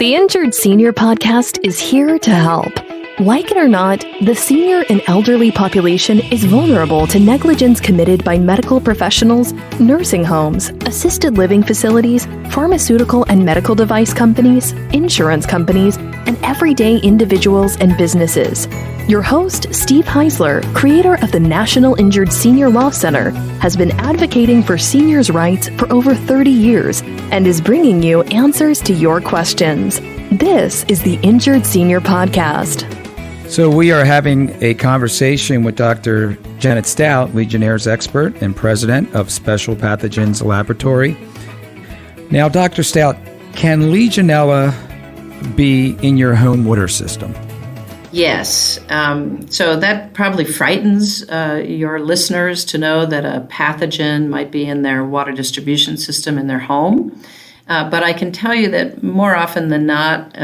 The Injured Senior Podcast is here to help. Like it or not, the senior and elderly population is vulnerable to negligence committed by medical professionals, nursing homes, assisted living facilities, pharmaceutical and medical device companies, insurance companies, and everyday individuals and businesses. Your host, Steve Heisler, creator of the National Injured Senior Law Center, has been advocating for seniors' rights for over 30 years and is bringing you answers to your questions. This is the Injured Senior Podcast. So we are having a conversation with Dr. Janet Stout, Legionnaire's expert and president of Special Pathogens Laboratory. Now, Dr. Stout, can Legionella be in your home water system? Yes. So that probably frightens your listeners to know that a pathogen might be in their water distribution system in their home. But I can tell you that more often than not,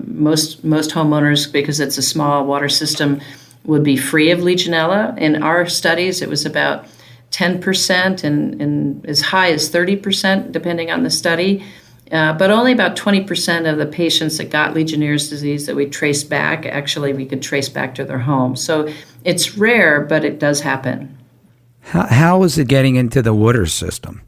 most homeowners, because it's a small water system, would be free of Legionella. In our studies, it was about 10% and as high as 30%, depending on the study. But only about 20% of the patients that got Legionnaire's disease that we traced back, actually we could trace back to their home. So it's rare, but it does happen. How is it getting into the water system?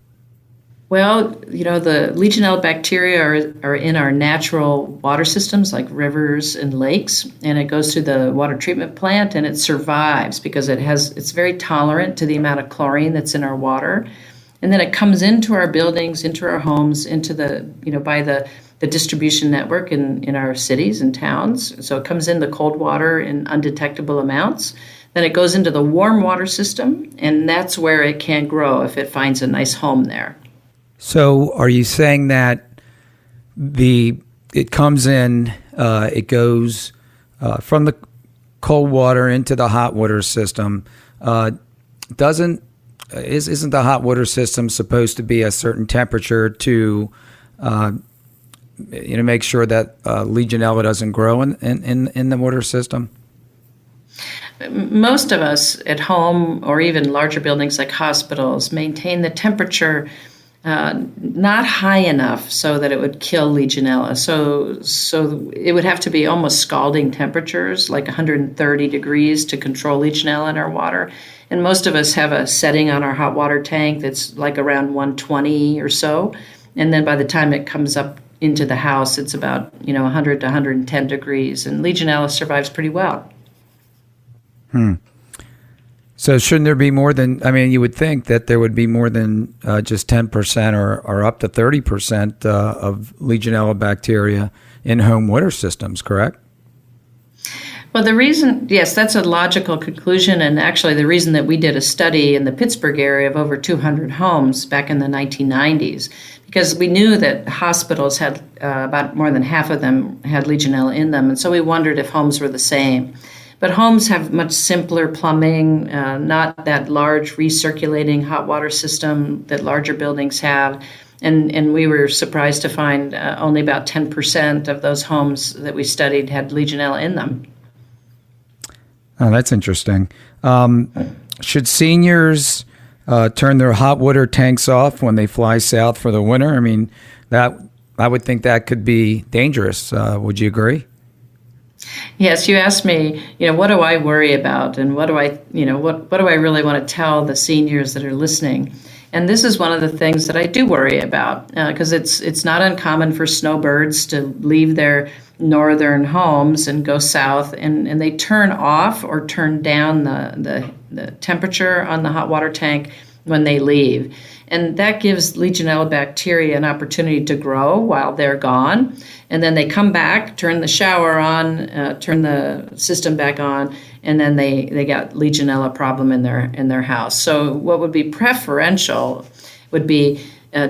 Well, the Legionella bacteria are in our natural water systems like rivers and lakes, and it goes through the water treatment plant and it survives because it's very tolerant to the amount of chlorine that's in our water. And then it comes into our buildings, into our homes, into by the distribution network in our cities and towns. So it comes in the cold water in undetectable amounts. Then it goes into the warm water system, and that's where it can grow if it finds a nice home there. So are you saying that it comes in, it goes from the cold water into the hot water system? Isn't the hot water system supposed to be a certain temperature to make sure that Legionella doesn't grow in the water system? Most of us at home or even larger buildings like hospitals maintain the temperature not high enough so that it would kill Legionella. So it would have to be almost scalding temperatures, like 130 degrees, to control Legionella in our water. And most of us have a setting on our hot water tank that's like around 120 or so. And then by the time it comes up into the house, it's about 100 to 110 degrees. And Legionella survives pretty well. So shouldn't there be more than, you would think that there would be more than just 10% or up to 30% of Legionella bacteria in home water systems, correct? Well, yes, that's a logical conclusion. And actually the reason that we did a study in the Pittsburgh area of over 200 homes back in the 1990s, because we knew that hospitals had about more than half of them had Legionella in them. And so we wondered if homes were the same. But homes have much simpler plumbing, not that large recirculating hot water system that larger buildings have. And we were surprised to find only about 10% of those homes that we studied had Legionella in them. Oh, that's interesting. Should seniors turn their hot water tanks off when they fly south for the winter? I would think that could be dangerous. Would you agree? Yes, you asked me, what do I worry about, and what do I really want to tell the seniors that are listening? And this is one of the things that I do worry about, because it's not uncommon for snowbirds to leave their northern homes and go south, and they turn off or turn down the temperature on the hot water tank when they leave. And that gives Legionella bacteria an opportunity to grow while they're gone. And then they come back, turn the shower on, turn the system back on, and then they got Legionella problem in their house. So what would be preferential would be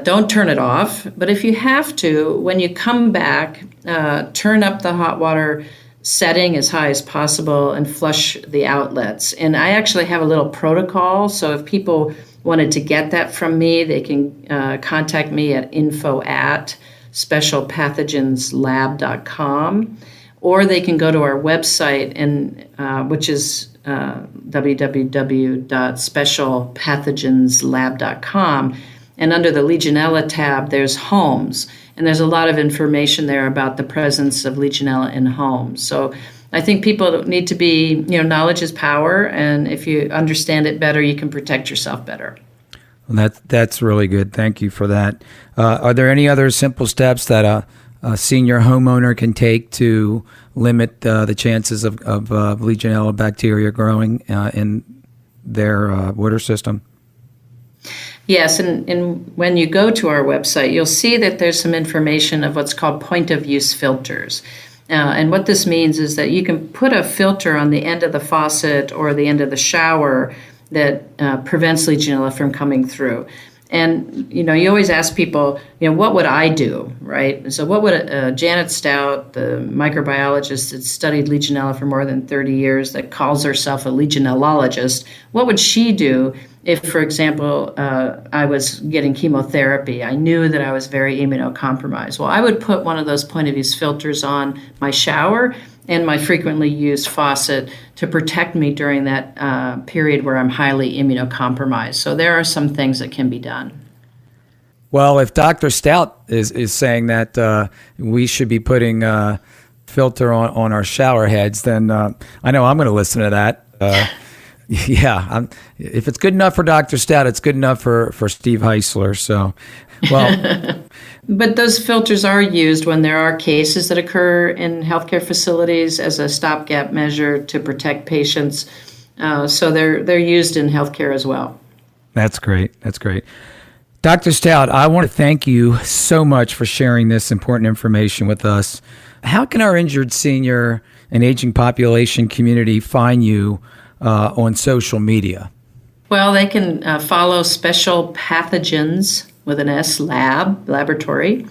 don't turn it off. But if you have to, when you come back, turn up the hot water setting as high as possible and flush the outlets. And I actually have a little protocol. So if people wanted to get that from me, they can contact me at info@specialpathogenslab.com, or they can go to our website, and which is www.specialpathogenslab.com, And under the Legionella tab, there's homes. And there's a lot of information there about the presence of Legionella in homes. So I think people need to be, knowledge is power. And if you understand it better, you can protect yourself better. Well, that's really good. Thank you for that. Are there any other simple steps that a senior homeowner can take to limit the chances of Legionella bacteria growing in their water system? Yes, and when you go to our website, you'll see that there's some information of what's called point-of-use filters. And what this means is that you can put a filter on the end of the faucet or the end of the shower that prevents Legionella from coming through. And, you always ask people, what would I do, right? So what would Janet Stout, the microbiologist that studied Legionella for more than 30 years, that calls herself a Legionellologist, what would she do if, for example, I was getting chemotherapy? I knew that I was very immunocompromised. Well, I would put one of those point-of-use filters on my shower and my frequently used faucet to protect me during that period where I'm highly immunocompromised. So there are some things that can be done. Well, if Dr. Stout is saying that we should be putting a filter on our shower heads, then I know I'm going to listen to that. If it's good enough for Dr. Stout, it's good enough for Steve Heisler. So, well. But those filters are used when there are cases that occur in healthcare facilities as a stopgap measure to protect patients. So they're used in healthcare as well. That's great. That's great. Dr. Stout, I want to thank you so much for sharing this important information with us. How can our injured senior and aging population community find you on social media? Well, they can follow Special Pathogens with an S laboratory.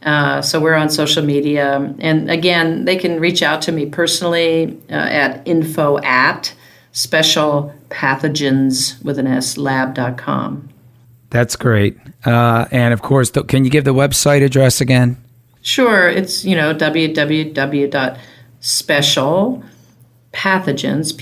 So we're on social media. And again, they can reach out to me personally at info@specialpathogens with an S lab.com. That's great. And of course, can you give the website address again? Sure. It's, www.specialpathogens, pathogens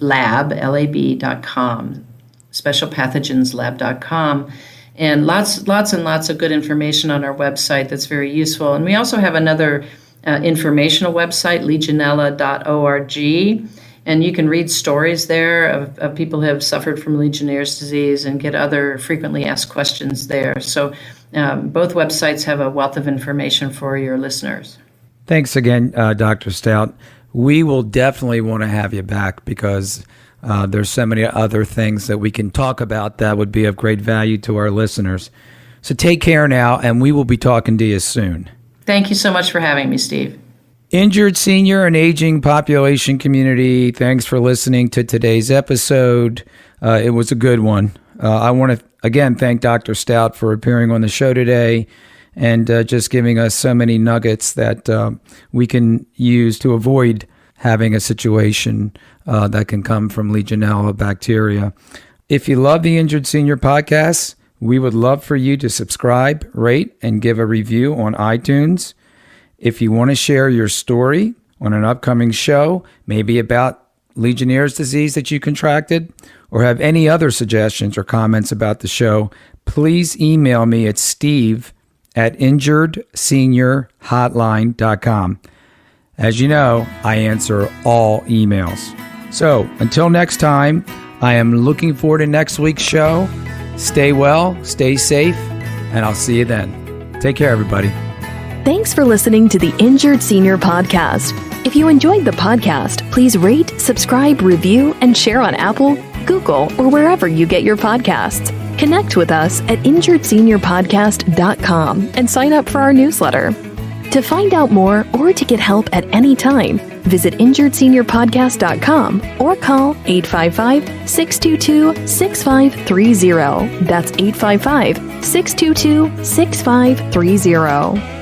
lab.com, specialpathogenslab.com. And lots and lots of good information on our website that's very useful. And we also have another informational website, legionella.org. And you can read stories there of people who have suffered from Legionnaire's disease and get other frequently asked questions there. So both websites have a wealth of information for your listeners. Thanks again, Dr. Stout. We will definitely want to have you back because there's so many other things that we can talk about that would be of great value to our listeners. So take care now, and we will be talking to you soon. Thank you so much for having me, Steve. Injured senior and aging population community, thanks for listening to today's episode. It was a good one. I want to, again, thank Dr. Stout for appearing on the show today and just giving us so many nuggets that we can use to avoid having a situation that can come from Legionella bacteria. If you love the Injured Senior podcast, we would love for you to subscribe, rate, and give a review on iTunes. If you want to share your story on an upcoming show, maybe about Legionnaire's disease that you contracted, or have any other suggestions or comments about the show, please email me at steve@injuredseniorhotline.com. As you know, I answer all emails. So until next time, I am looking forward to next week's show. Stay well, stay safe, and I'll see you then. Take care, everybody. Thanks for listening to the Injured Senior Podcast. If you enjoyed the podcast, please rate, subscribe, review, and share on Apple, Google, or wherever you get your podcasts. Connect with us at injuredseniorpodcast.com and sign up for our newsletter. To find out more or to get help at any time, visit injuredseniorpodcast.com or call 855-622-6530. That's 855-622-6530.